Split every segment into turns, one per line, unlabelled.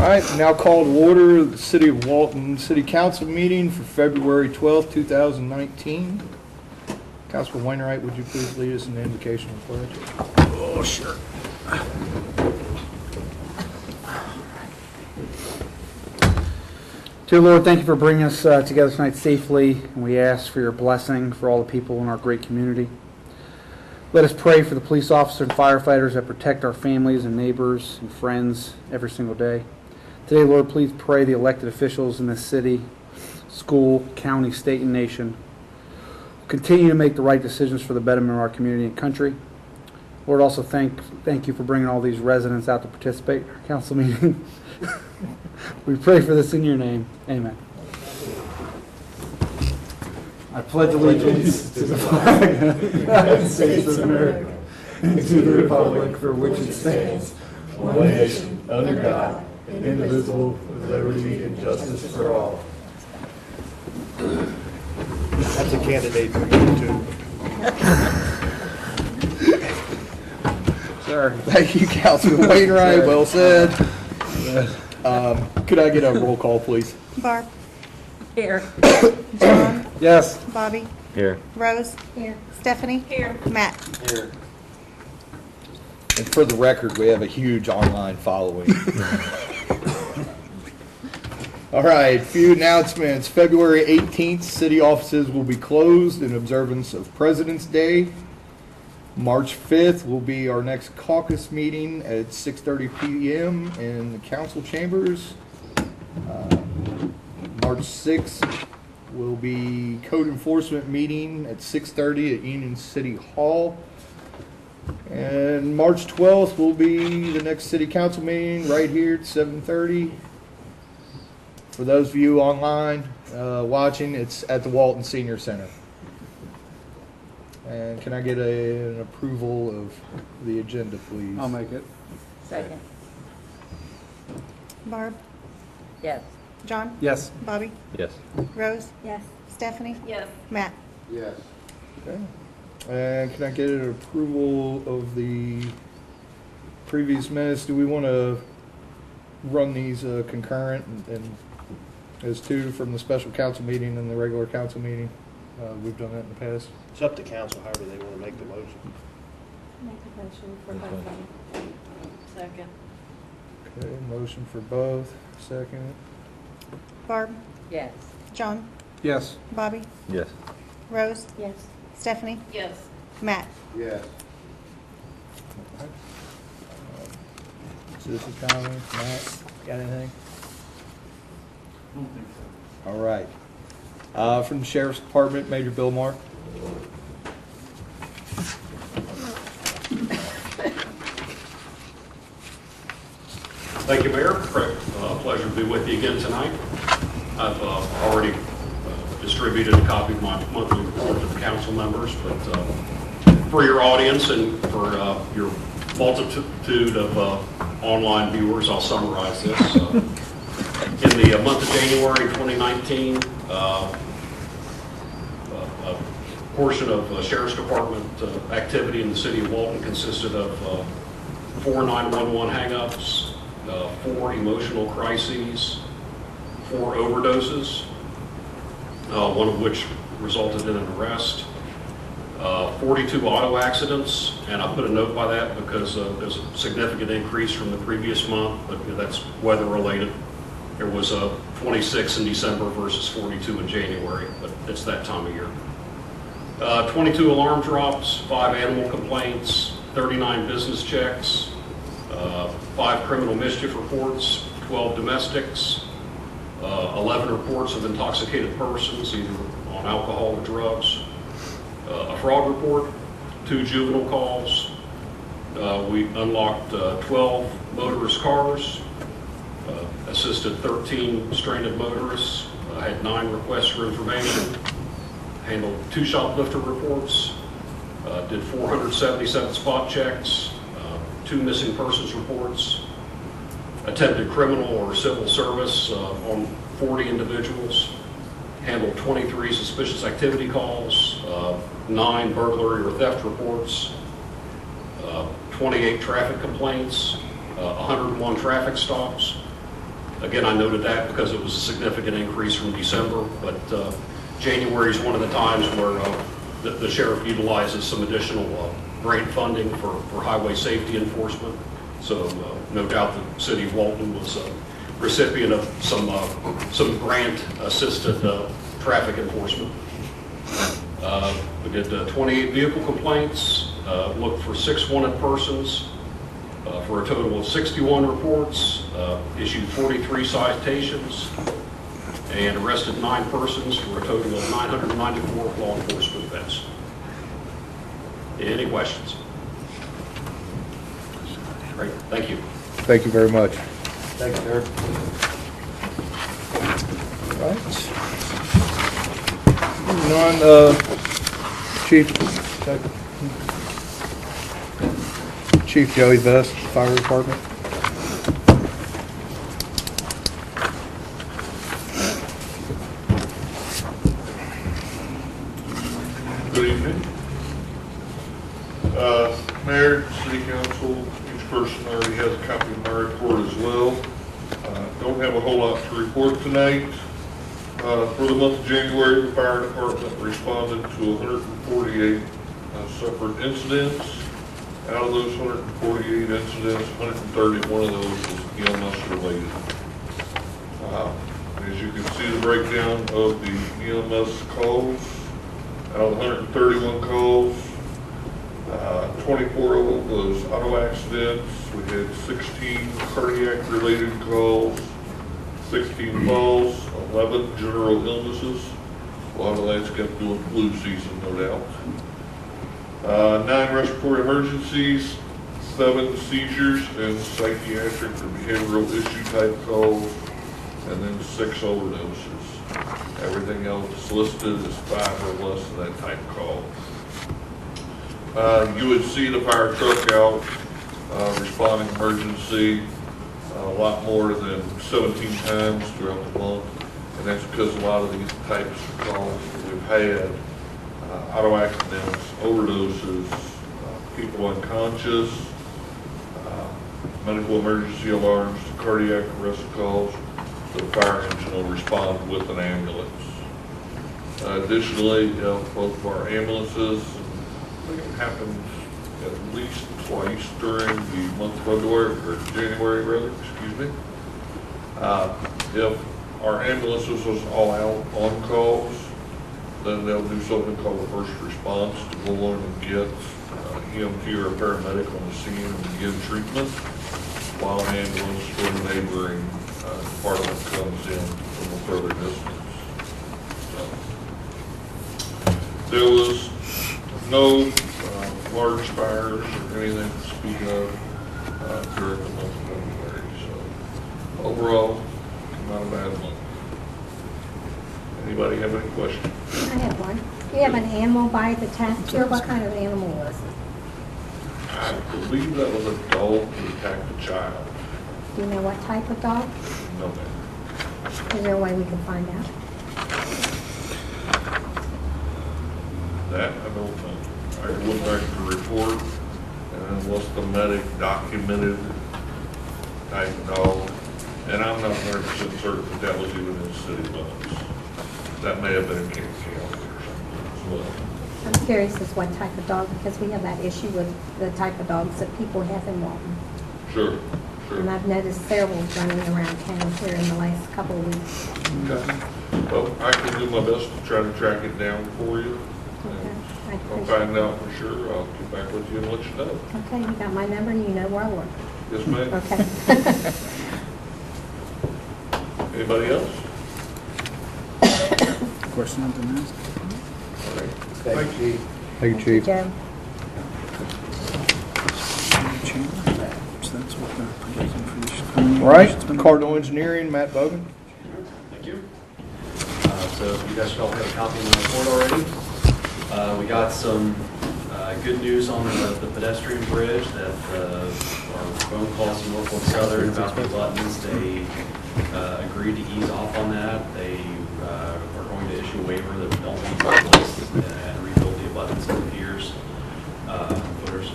right, now called to order the City of Walton City Council meeting for February 12th, 2019. Councilman Wainwright, would you please lead us in the invocation of pledge?
Oh, sure. Dear Lord, thank you for bringing us together tonight safely, and we ask for your blessing for all the people in our great community. Let us pray for the police officers and firefighters that protect our families and neighbors and friends every single day. Today, Lord, please pray the elected officials in this city, school, county, state, and nation continue to make the right decisions for the betterment of our community and country. Lord, also thank you for bringing all these residents out to participate in our council meeting. We pray for this in your name. Amen. I pledge allegiance to the flag of the United States of America and to the republic for which it stands, one nation, under God, indivisible, with liberty and justice for all.
That's a candidate for YouTube.
Sir.
Thank you, Councilman Wainwright. Well said. Could I get a roll call, please?
Barb.
Here.
John.
Yes.
Bobby.
Here.
Rose.
Here.
Stephanie.
Here.
Matt.
Here.
And for the record, we have a huge online following. All right, few announcements. February 18th, city offices will be closed in observance of President's Day. March 5th will be our next caucus meeting at 6:30 p.m. in the council chambers. March 6th will be code enforcement meeting at 6:30 at Union City Hall. And March 12th will be the next city council meeting right here at 7:30. For those of you online watching, it's at the Walton Senior Center. And can I get an approval of the agenda, please?
I'll make it.
Second.
Barb.
Yes.
John.
Yes.
Bobby.
Yes.
Rose.
Yes.
Stephanie.
Yes.
Matt.
Yes.
Okay. And can I get an approval of the previous minutes? Do we want to run these concurrent and as two from the special council meeting and the regular council meeting? We've done that in the past.
It's up to council, however they want to make the motion.
Make a motion for both of them. Second.
Okay, motion for both. Second.
Barb.
Yes.
John.
Yes.
Bobby.
Yes.
Rose.
Yes.
Stephanie.
Yes.
Matt.
Yes.
Citizen comments, Matt, got anything?
I don't think so.
All right. From the Sheriff's Department, Major Bill Mark.
Thank you, Mayor. Pleasure to be with you again tonight. I've already distributed a copy of my monthly report to the council members, but for your audience and for your multitude of online viewers, I'll summarize this. In the month of January 2019, a portion of Sheriff's Department activity in the city of Walton consisted of 4 911 hang-ups, 4 emotional crises, 4 overdoses, one of which resulted in an arrest, 42 auto accidents, and I put a note by that because there's a significant increase from the previous month, but that's weather related. There was 26 in December versus 42 in January, but it's that time of year. 22 alarm drops, 5 animal complaints, 39 business checks, 5 criminal mischief reports, 12 domestics, 11 reports of intoxicated persons, either on alcohol or drugs, a fraud report, 2 juvenile calls. We unlocked 12 motorist cars, assisted 13 stranded motorists, had 9 requests for information, handled 2 shoplifter reports, did 477 spot checks, 2 missing persons reports, attempted criminal or civil service on 40 individuals, handled 23 suspicious activity calls, 9 burglary or theft reports, 28 traffic complaints, 101 traffic stops, Again, I noted that because it was a significant increase from December, but January is one of the times where the sheriff utilizes some additional grant funding for highway safety enforcement. So no doubt the city of Walton was a recipient of some grant-assisted traffic enforcement. We did 28 vehicle complaints, looked for 6 wanted persons, for a total of 61 reports, issued 43 citations, and arrested 9 persons for a total of 994 law enforcement events. Any questions? Great, thank you.
Thank you very much.
Thanks, Derek.
All right. Moving on, Chief Joey Vest, Fire Department.
Good evening. Mayor, City Council, each person already has a copy of my report as well. Don't have a whole lot to report tonight. For the month of January, the fire department responded to 148 separate incidents. Out of those 148 incidents, 131 of those was EMS related. As you can see the breakdown of the EMS calls, out of 131 calls, 24 of them was auto accidents. We had 16 cardiac related calls, 16 falls, 11 general illnesses. A lot of that's got to do with flu season, no doubt. 9 respiratory emergencies, 7 seizures and psychiatric or behavioral issue type calls, and then 6 overdoses. Everything else listed is 5 or less of that type of call. You would see the fire truck out responding emergency a lot more than 17 times throughout the month, and that's because a lot of these types of calls that we've had, auto accidents, overdoses, people unconscious, medical emergency alarms, cardiac arrest calls, the fire engine will respond with an ambulance. Additionally, both of our ambulances, I think it happened at least twice during the month of February, or January rather, excuse me. If our ambulances was all out on calls, then they'll do something called a first response to go on and get EMT or a paramedic on the scene and begin treatment, while an ambulance from the neighboring department comes in from a further distance. So, there was no large fires or anything to speak of during the month of February. So overall, not a bad month. Anybody have any questions?
I have one. You have an animal bite attack here. What kind of animal was it?
I believe that was a dog that attacked a child.
Do you know what type of dog?
No, ma'am.
Is there a way we can find out?
That I don't know. I went back to the report, and unless the medic documented type of dog, and I'm not 100% certain that that was even in city limits. That may have been in King County or something as well.
I'm curious as what type of dog, because we have that issue with the type of dogs that people have in Walton.
Sure,
And
sure.
I've noticed several running around town here in the last couple of weeks.
Okay. Well, I can do my best to try to track it down for you.
Okay,
And
I
I'll
appreciate
find
it.
out for sure. I'll get back with you and let you know.
Okay, you got my number and you know where I work.
Yes, ma'am.
Okay.
Anybody else?
Question on the next?
All right.
Thank you, Chief.
Thank you, Chief.
Joe.
All right, Cardinal Engineering, Matt Bogan.
Thank you. So you guys should all have a copy of my report already. We got some good news on the pedestrian bridge that our phone calls from Norfolk Southern about the buttons. They agreed to ease off on that. They are going to issue a waiver that we don't need to replace and rebuild the buttons and the piers. There's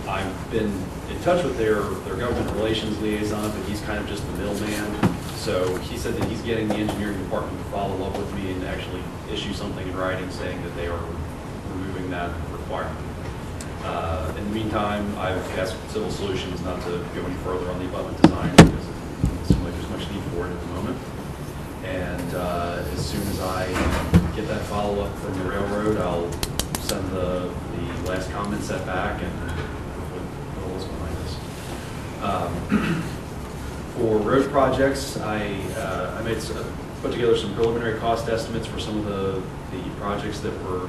I've been in touch with their government relations liaison, but he's kind of just the middleman. So he said that he's getting the engineering department to follow up with me and actually issue something in writing saying that they are removing that requirement. In the meantime, I've asked Civil Solutions not to go any further on the abutment design because it seems like there's much need for it at the moment. And as soon as I get that follow-up from the railroad, I'll send the last comment set back and hopefully put all this behind us. For road projects, I put together some preliminary cost estimates for some of the projects that were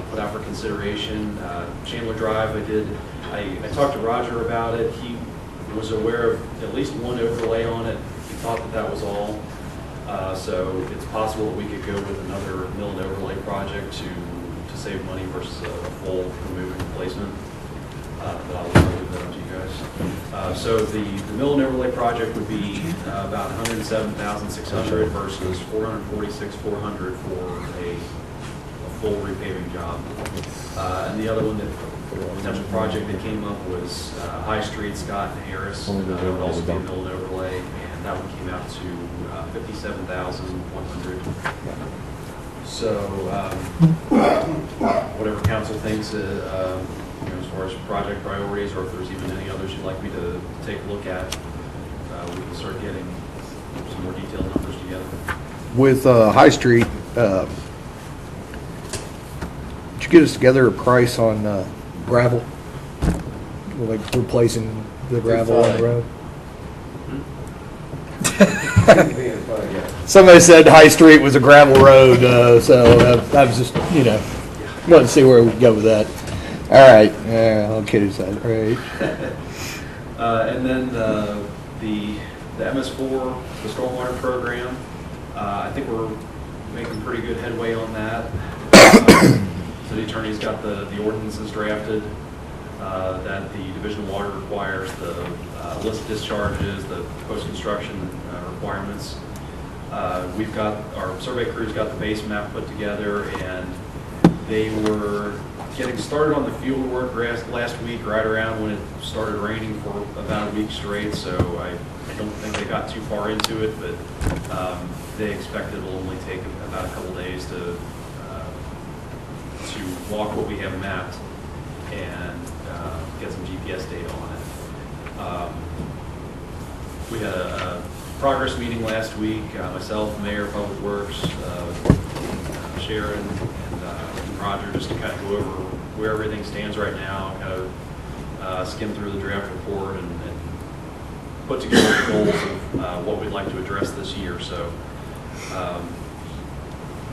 put out for consideration. Chandler Drive, I talked to Roger about it. He was aware of at least one overlay on it. He thought that was all. So it's possible that we could go with another mill and overlay project to save money versus a full remove and replacement. But I'll leave that up to you guys. So the mill and overlay project would be about $107,600 versus $446,400 for a full repaving job. And the other one, that potential project that came up was High Street, Scott and Harris. That would also be a mill and overlay, and that one came out to $57,100. So whatever council thinks, as far as project priorities, or if there's even any others you'd like me to take a look at, we can start getting some more detailed numbers together.
With High Street, did you get us together a price on gravel? Like replacing the gravel on the road? Somebody said High Street was a gravel road, so I was just, wanted to see where we go with that. All right, I'll kid aside. All right.
And then the MS4, the stormwater program, I think we're making pretty good headway on that. City attorney's got the ordinances drafted that the Division of Water requires, the list of discharges, the post-construction requirements. We've got, our survey crew's got the base map put together, and they were getting started on the field work last week, right around when it started raining for about a week straight, so I don't think they got too far into it, but they expect it'll only take about a couple days to walk what we have mapped and get some GPS data on it. We had a progress meeting last week, myself, Mayor, Public Works, Sharon, and Roger, just to kind of go over where everything stands right now, kind of skim through the draft report and put together the goals of what we'd like to address this year. So,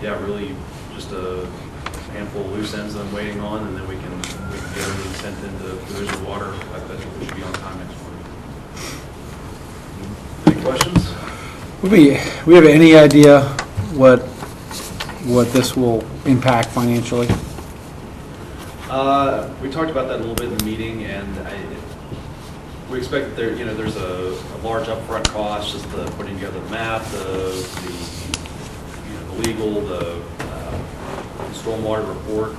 yeah, really just a handful of loose ends that I'm waiting on, and then we can get everything sent into Division of Water. I bet we should be on time next week. Any questions?
We have any idea what this will impact financially?
We talked about that a little bit in the meeting, and we expect that there's a large upfront cost, just the putting together the map, the legal, the stormwater report.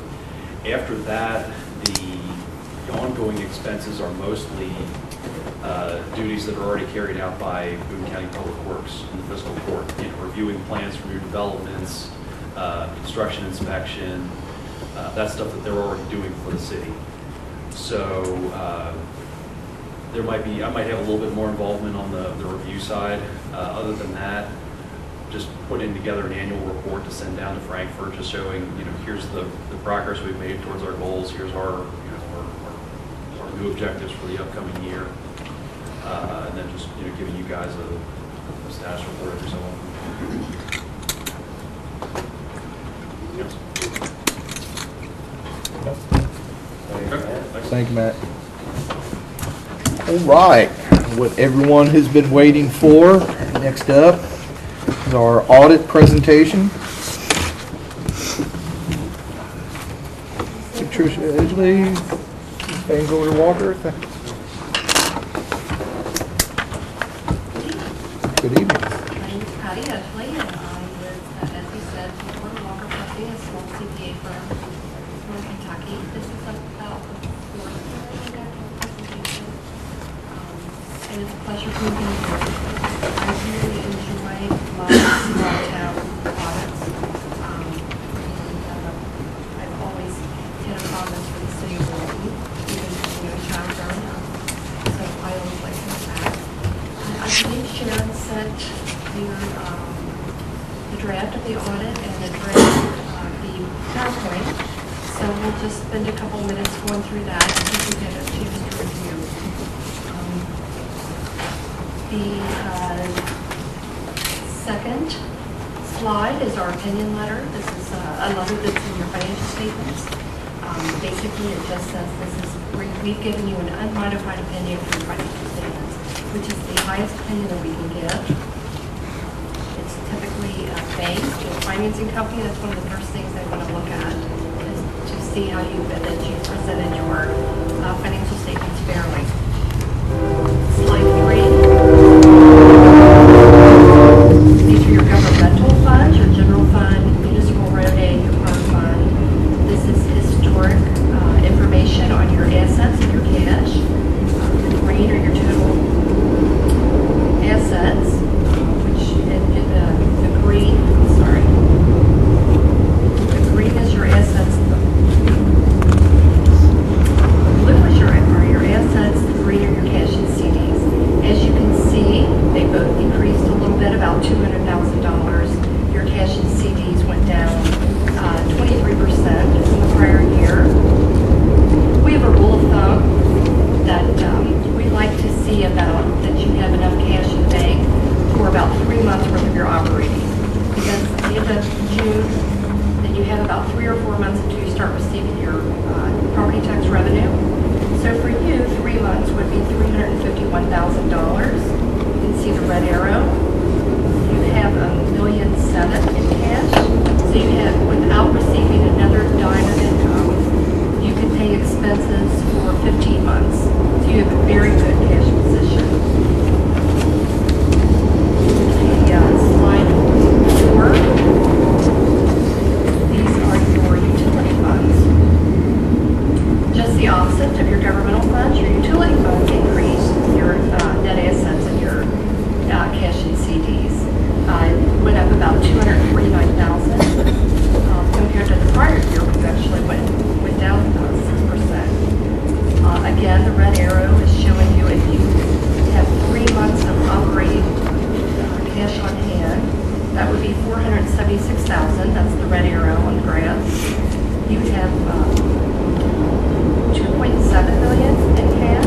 After that, the ongoing expenses are mostly duties that are already carried out by Boone County Public Works in the fiscal court, reviewing plans for new developments, construction inspection, that stuff that they're already doing for the city. So I might have a little bit more involvement on the review side. Other than that, just putting together an annual report to send down to Frankfurt, just showing, here's the progress we've made towards our goals. Here's our new objectives for the upcoming year, and then just giving you guys a status report every so often.
Thank you, Matt. All right, what everyone has been waiting for, next up is our audit presentation. Patricia Edgley, Bangor Walker. Good evening.
My name is Patty Edgley, and I was, as you said, before the Walker Company, a small CPA firm in Kentucky. This is about the fourth and it's a pleasure to be here. I really enjoy my small town audits. I've always had a promise for the city of Walton, even as a young child growing up. So I always like to come back. I believe Sharon sent you the draft of the audit and the draft of the PowerPoint. So we'll just spend a couple minutes going through that and you can get a chance to review. The second slide is our opinion letter. This is a letter that's in your financial statements. Basically, it just says we've given you an unmodified opinion for your financial statements, which is the highest opinion that we can give. It's typically a bank or financing company. That's one of the first things they want to look at, is to see how you presented your financial statements fairly. Slide 3. These are your governmental funds, your general fund, municipal road aid, your park fund. This is historic information on your assets and your cash. The green are your total assets, the green is your assets. Blue is your assets, the green are your cash and CDs. As you can see, they both decreased a little bit, about $200,000. Your cash and CDs went down 23% from the prior year. We have a rule of thumb that we like to see about that you have enough cash in the bank for about 3 months worth of your operating. Because at the end of June, then you have about 3 or 4 months until you start receiving your property tax revenue. So for you, 3 months would be $351,000. You can see the red arrow. You have $1.7 million in cash. So you have, without receiving another dime of income, you can pay expenses for 15 months. So you have a very good cash position. Slide 4. These are your utility funds. Just the opposite of your governmental funds, your utility funds increased your net assets and your cash and CDs. Went up about $249,000 compared to the prior year, which actually went down about 6%. Again, the red arrow is showing you if you have 3 months of operating cash on hand, that would be $476,000. That's the red arrow on the graph. You have $2.7 million in cash.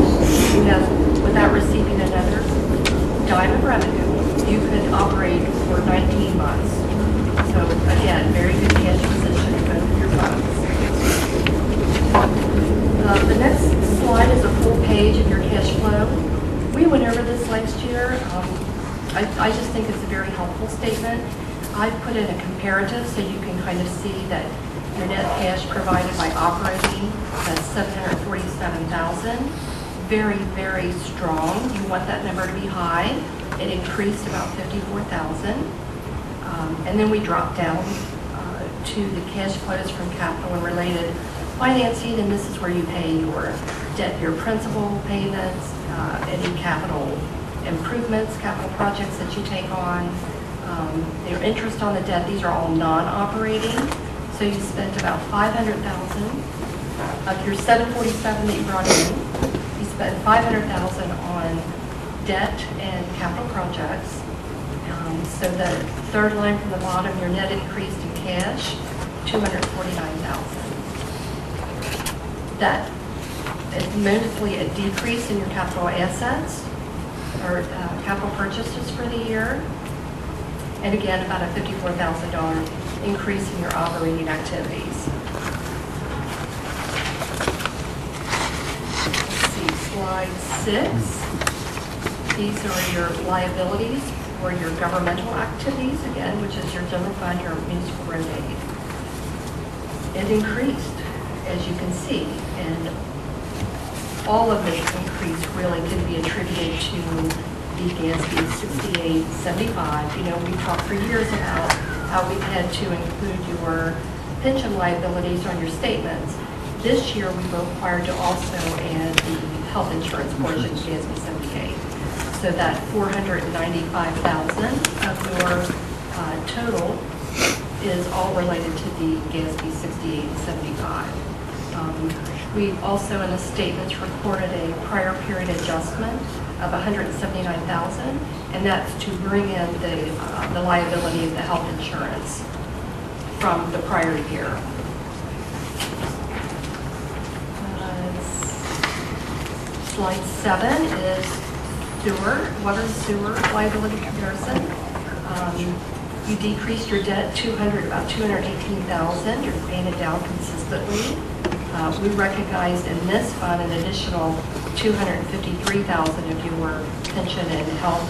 You have, without receiving another dime of revenue, you could operate for 19 months. So again, very good cash position in both of your funds. The next slide is a full page of your cash flow. We went over this last year. I just think it's a very helpful statement. I've put in a comparative so you can kind of see that your net cash provided by operating, that's $747,000. Very, very strong. You want that number to be high. It increased about $54,000. And then we dropped down to the cash flows from capital and related financing, and this is where you pay your debt, your principal payments, any capital improvements, capital projects that you take on, your interest on the debt. These are all non-operating. So you spent about $500,000 of your $747,000 that you brought in. You spent $500,000 on debt and capital projects. So the third line from the bottom, your net increased in cash, $249,000. That is mostly a decrease in your capital assets or capital purchases for the year. And again, about a $54,000 increase in your operating activities. Let's see, slide 6. These are your liabilities for your governmental activities, again, which is your general fund, your municipal road aid. It increased, as you can see, and all of this increase really can be attributed to the GASB 6875. You know, we've talked for years about how we've had to include your pension liabilities on your statements. This year, we were required to also add the health insurance portion, GASB 78. So that 495,000 of your total is all related to the GASB 6875. We also in the statements recorded a prior period adjustment of 179,000, and that's to bring in the liability of the health insurance from the prior year. Slide 7 is water and sewer liability comparison. You decreased your debt about 218,000. You're paying it down consistently. We recognized in this fund an additional 253,000 of your pension and health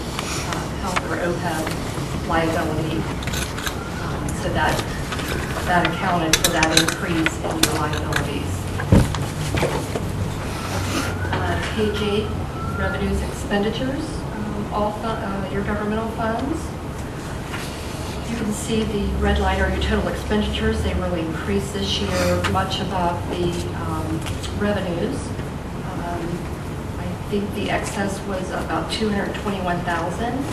or OPEB liability. So that accounted for that increase in your liabilities. Page 8, revenues expenditures, your governmental funds. You can see the red line are your total expenditures. They really increased this year much above the revenues. I think the excess was about 221,000.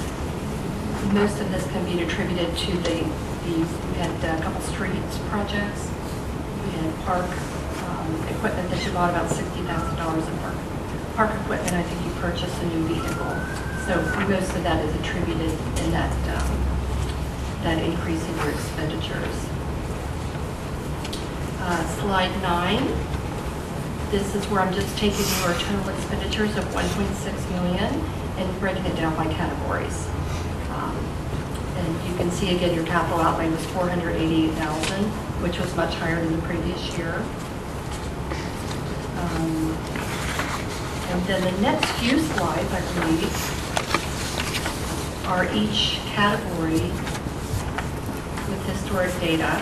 Most of this can be attributed to we had a couple streets projects. We had park equipment that you bought about $60,000 in park equipment. I think you purchased a new vehicle. So most of that is attributed in that increase in your expenditures. Slide 9. This is where I'm just taking your total expenditures of 1.6 million and breaking it down by categories. And you can see again your capital outlay was 488,000, which was much higher than the previous year. And then the next few slides, I believe, are each category with historic data.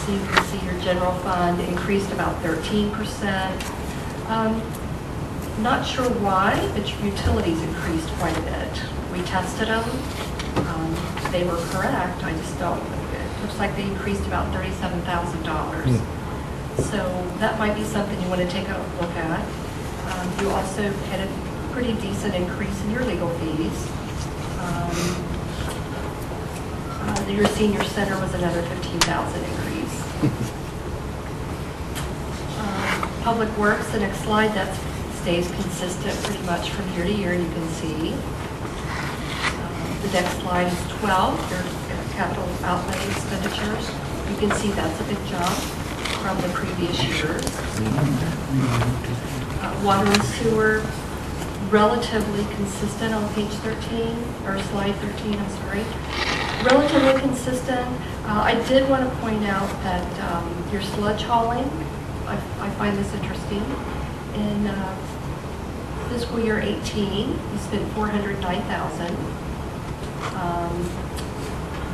So you can see your general fund increased about 13%. Not sure why, but your utilities increased quite a bit. We tested them. They were correct. I just don't. It looks like they increased about $37,000. So that might be something you want to take a look at. You also had a pretty decent increase in your legal fees. Your senior center was another 15,000 increase. Public Works, the next slide, that stays consistent pretty much from year to year, you can see. The next slide is 12, your capital outlay expenditures. You can see that's a big jump from the previous years. Water and sewer, relatively consistent on page 13, or slide 13, I'm sorry. Relatively consistent. I did want to point out that your sludge hauling, I find this interesting. In fiscal year 18, you spent $409,000.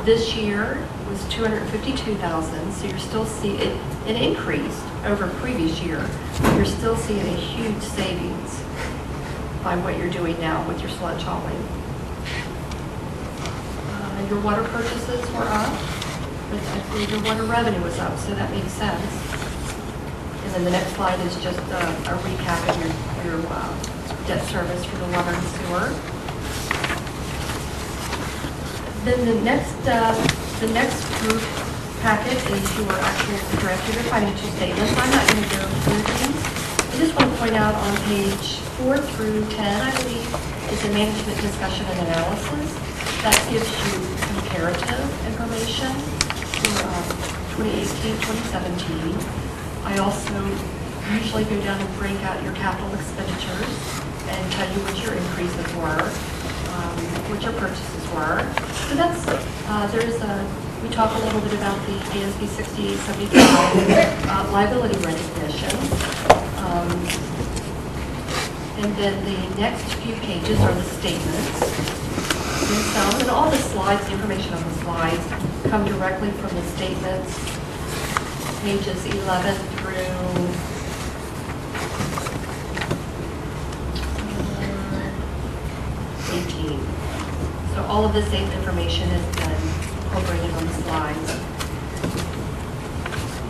This year was $252,000, so you're still seeing it increased over previous year. You're still seeing a huge savings by what you're doing now with your sludge hauling. Your water purchases were up, but I believe your water revenue was up, so that makes sense. And then the next slide is just a recap of your debt service for the water and sewer. Then the next group packet is your actual draft of your financial statements. I'm not going to go through these. I just want to point out on page 4 through 10, I believe, is a management discussion and analysis. That gives you comparative information for 2018-2017. I also usually go down and break out your capital expenditures and tell you what your increases were, what your purchases were. So that's, we talk a little bit about the GASB 6875 liability recognition. And then the next few pages are the statements themselves. And all the slides, the information on the slides, come directly from the statements, pages 11 through 18. So all of the same information has been incorporated on the slides.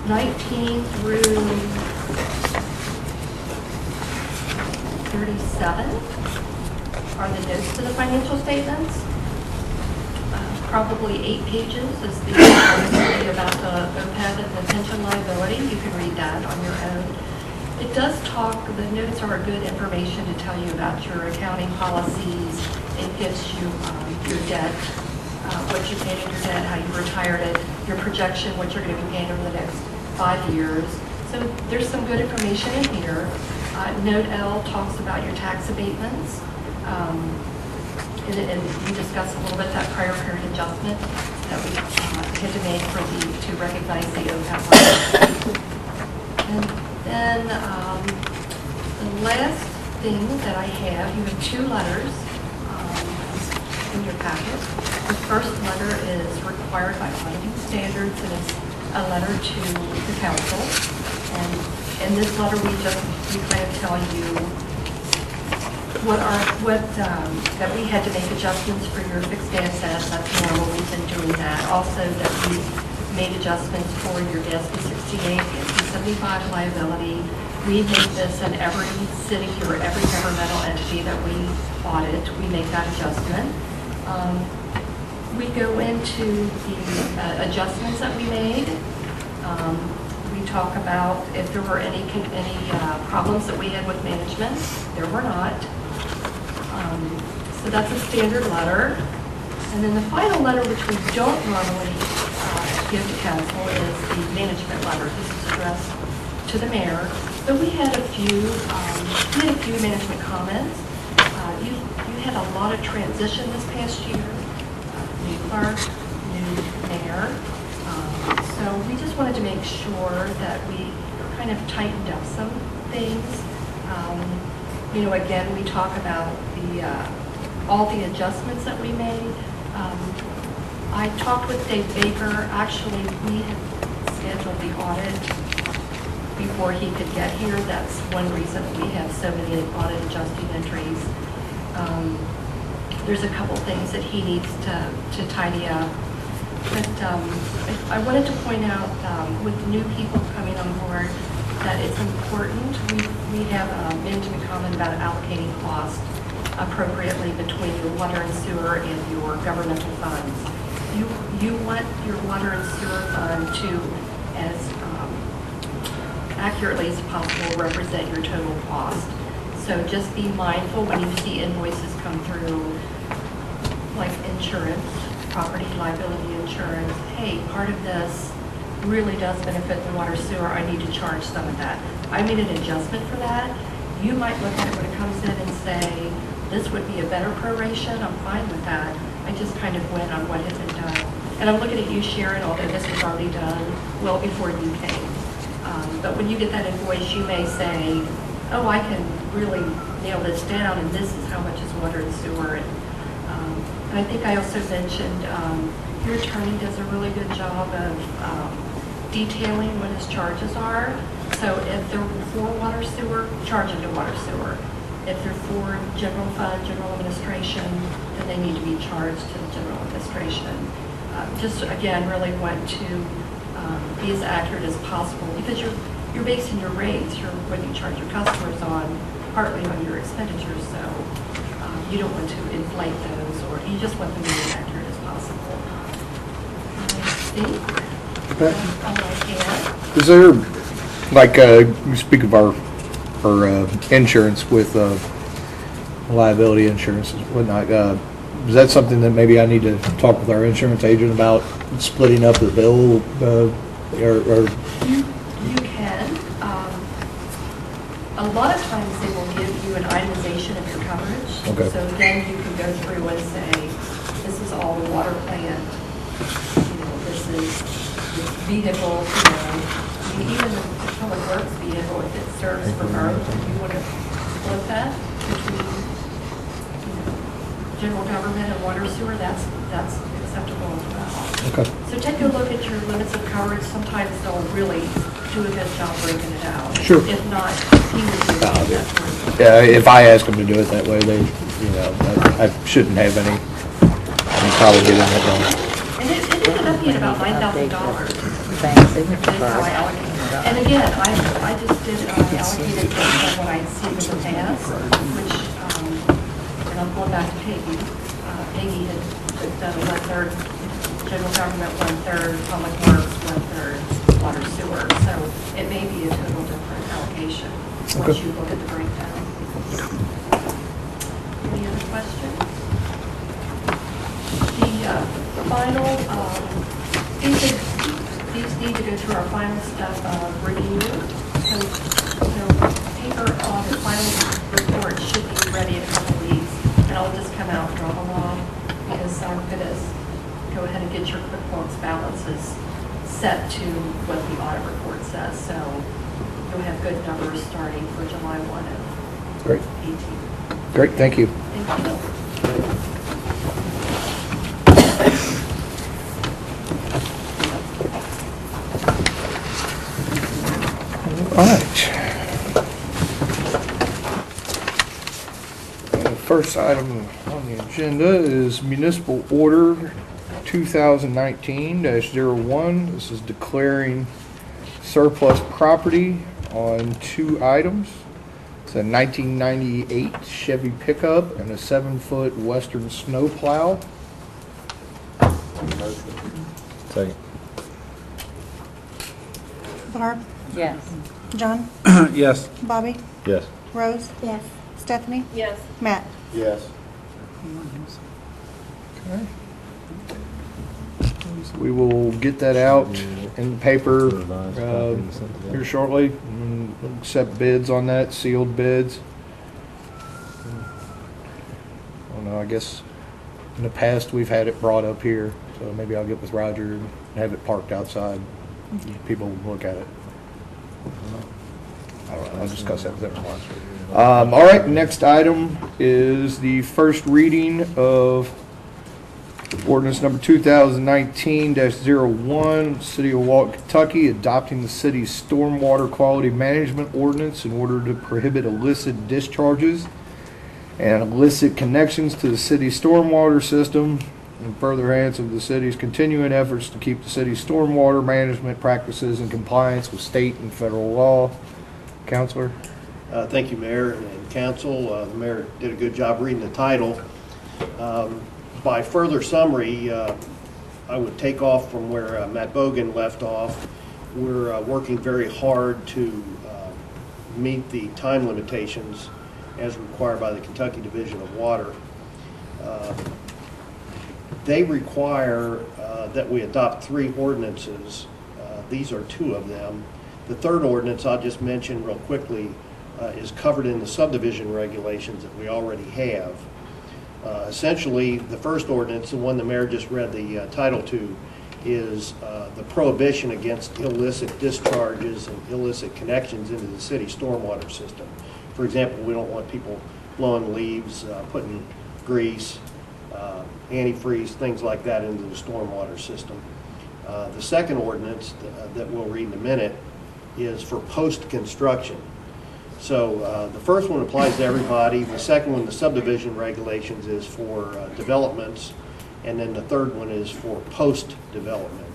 19 through 37 are the notes to the financial statements. Probably 8 pages is the summary about the OPEB and the pension liability. You can read that on your own. It does talk, the notes are good information to tell you about your accounting policies. It gives you your debt, what you paid in your debt, how you retired it, your projection, what you're going to be paying over the next 5 years. So there's some good information in here. Note L talks about your tax abatements. And we discussed a little bit that prior period adjustment that we had to make to recognize the OPEB liability. And then the last thing that I have, you have 2 letters in your packet. The first letter is required by auditing standards, and it's a letter to the council. And in this letter, we kind of tell you that we had to make adjustments for your fixed assets. That's normal. We've been doing that. Also, that we made adjustments for your SB 68, SB 75 liability. We make this in every city or every governmental entity that we audit. We make that adjustment. We go into the adjustments that we made. We talk about if there were any problems that we had with management. There were not. So that's a standard letter. And then the final letter, which we don't normally give to council, is the management letter. This is addressed to the mayor. So we had a few management comments. You had a lot of transition this past year. New clerk, new mayor. So we just wanted to make sure that we kind of tightened up some things. Again, we talk about all the adjustments that we made. I talked with Dave Baker. Actually, we had scheduled the audit before he could get here. That's one reason we have so many audit adjusting entries. There's a couple things that he needs to tidy up. But I wanted to point out with new people coming on board that it's important. We have a management comment about allocating costs appropriately between your water and sewer and your governmental funds. You want your water and sewer fund to, as accurately as possible, represent your total cost. So just be mindful when you see invoices come through, like insurance, property liability insurance. Hey, part of this really does benefit the water sewer. I need to charge some of that. I made an adjustment for that. You might look at it when it comes in and say, this would be a better proration. I'm fine with that. I just kind of went on what had been done. And I'm looking at you, Sharon, although this was already done well before you came. But when you get that invoice, you may say, oh, I can really nail this down, and this is how much is water and sewer. And I think I also mentioned your attorney does a really good job of detailing what his charges are. So if they're for water sewer, charge them to water sewer. If they're for general fund, general administration, then they need to be charged to the general administration. Just again, really want to be as accurate as possible because you're basing your rates, what you charge your customers on, partly on your expenditures. So you don't want to inflate those, or you just want them to be as accurate as possible. I think that's all I can.
Is there, like, you speak of our insurance with liability insurance and whatnot, is that something that maybe I need to talk with our insurance agent about, splitting up the bill, or
You can. A lot of times they will give you an itemization of your coverage.
Okay.
So then you can go through and say, this is all the water plant, this is this vehicle, I mean, even the public works vehicle, if it serves for both, if you want to split that between general government and water sewer, that's acceptable as well.
okay.
So take a look at your limits of coverage. Sometimes they'll really do a good job breaking it out.
Sure.
If not, he would do that for you.
Yeah, if I ask them to do it that way, I shouldn't have any problem getting that done.
And it ended up being about $9,000.
Bank signature
That's how I
card.
allocated it. And again, I just did allocated based on what I'd seen in the past, which, and going back to Peggy. Peggy had put done a 1/3 general government, 1/3 public works, 1/3 water sewer. So it may be a total different allocation once you look at the breakdown. Any other questions? The final, these need to go through our final step of review. So paper on the final report should be ready in a couple weeks, and I'll just come out and drop them off because I'm going to go ahead and get your QuickBooks balances set to what the audit report says. So you'll have good numbers starting for July 1 of
Great.
18.
Great, thank you.
Thank you.
All right. The first item on the agenda is municipal order 2019-01. This is declaring surplus property on 2 items. It's a 1998 Chevy pickup and a 7-foot Western snowplow.
Second.
Barb,
Yes.
John,
Yes.
Bobby,
Yes.
Rose,
Yes.
Stephanie,
Yes.
Matt.
Yes.
Okay. We will get that out in the paper here shortly. And we'll accept bids on that, sealed bids. I don't know, I guess in the past we've had it brought up here, so maybe I'll get with Roger and have it parked outside. People will look at it. I don't know, I'll discuss that with everyone. All right, next item is the first reading of ordinance number 2019-01, City of Walton, Kentucky, adopting the city's stormwater quality management ordinance in order to prohibit illicit discharges and illicit connections to the city's stormwater system in furtherance of the city's continuing efforts to keep the city's stormwater management practices in compliance with state and federal law. Counselor?
Thank you, Mayor and Council. The Mayor did a good job reading the title. By further summary, I would take off from where Matt Bogan left off. We're working very hard to meet the time limitations as required by the Kentucky Division of Water. They require that we adopt 3 ordinances. These are 2 of them. The third ordinance I'll just mention real quickly is covered in the subdivision regulations that we already have. Essentially, the first ordinance, the one the mayor just read the title to, is the prohibition against illicit discharges and illicit connections into the city stormwater system. For example, we don't want people blowing leaves, putting grease, antifreeze, things like that into the stormwater system. The second ordinance that we'll read in a minute is for post-construction. So the first one applies to everybody. The second one, the subdivision regulations, is for developments. And then the third one is for post-development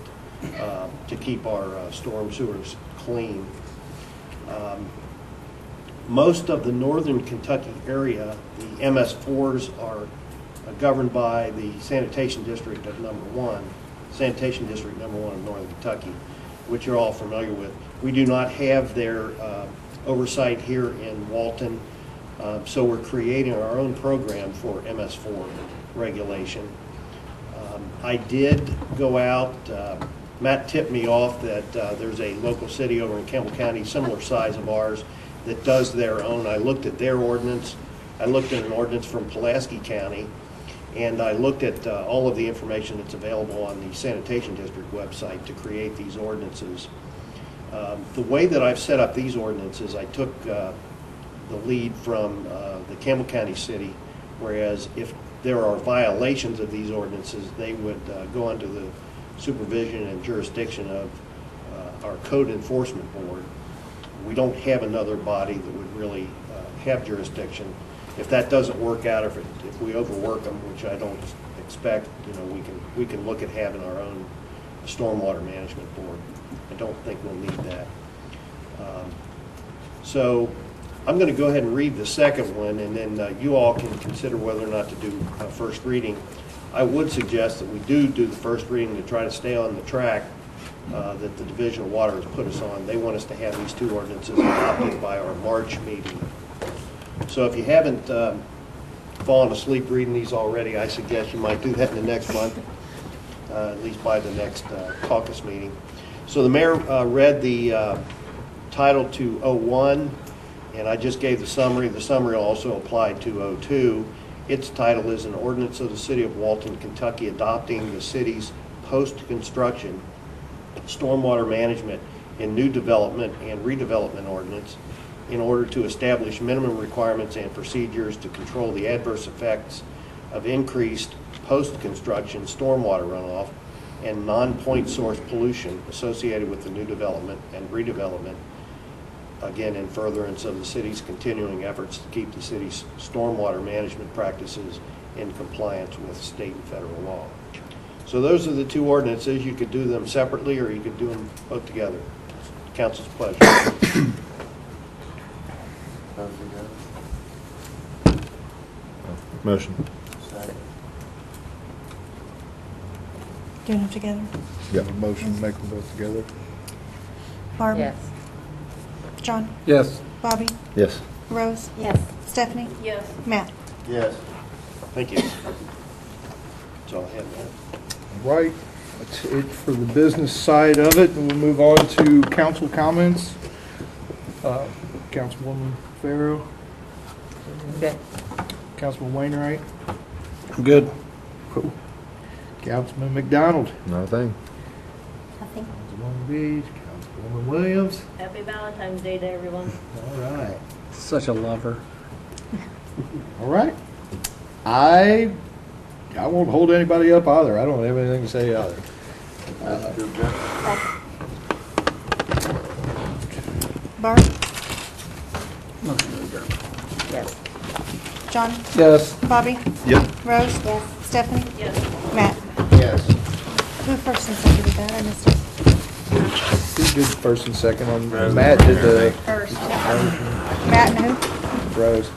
to keep our storm sewers clean. Most of the northern Kentucky area, the MS4s are governed by the sanitation district of sanitation district number 1 of northern Kentucky, which you're all familiar with. We do not have their oversight here in Walton, so we're creating our own program for MS4 regulation. I did go out, Matt tipped me off that there's a local city over in Campbell County, similar size of ours, that does their own. I looked at their ordinance. I looked at an ordinance from Pulaski County, and I looked at all of the information that's available on the sanitation district website to create these ordinances. The way that I've set up these ordinances, I took the lead from the Campbell County City, whereas if there are violations of these ordinances, they would go under the supervision and jurisdiction of our Code Enforcement Board. We don't have another body that would really have jurisdiction. If that doesn't work out, if we overwork them, which I don't expect, we can look at having our own stormwater management board. I don't think we'll need that. So I'm going to go ahead and read the second one, and then you all can consider whether or not to do first reading. I would suggest that we do the first reading to try to stay on the track that the Division of Water has put us on. They want us to have these two ordinances adopted by our March meeting. So if you haven't fallen asleep reading these already, I suggest you might do that in the next month, at least by the next caucus meeting. So the mayor read the title to 01, and I just gave the summary. The summary also applied to 02. Its title is an ordinance of the City of Walton, Kentucky, adopting the city's post-construction stormwater management in new development and redevelopment ordinance in order to establish minimum requirements and procedures to control the adverse effects of increased post-construction stormwater runoff and non-point source pollution associated with the new development and redevelopment, again in furtherance of the city's continuing efforts to keep the city's stormwater management practices in compliance with state and federal law. So those are the two ordinances. You could do them separately or you could do them both together. Council's pleasure.
Motion.
Doing them together.
Got a motion to make them both together?
Barb?
Yes.
John?
Yes.
Bobby?
Yes.
Rose?
Yes.
Stephanie?
Yes.
Matt?
Yes. Thank you. That's all I have, man.
Right, that's it for the business side of it, and we'll move on to council comments. Councilwoman Farrow?
Good.
Councilman Wainwright?
I'm good.
Cool. Councilman McDonald?
Nothing.
Nothing.
Councilwoman Beach? Councilwoman Williams?
Happy Valentine's Day to everyone.
All right.
Such a lover.
All right. I won't hold anybody up either. I don't have anything to say either.
Barb?
Motion to adjourn.
Yes.
John?
Yes.
Bobby?
Yep.
Rose?
Yes.
Stephanie?
Yes.
Matt?
Yes.
Who first and seconded that? I missed it.
Who did first and second on, Matt did the,
First. Matt and who?
Rose.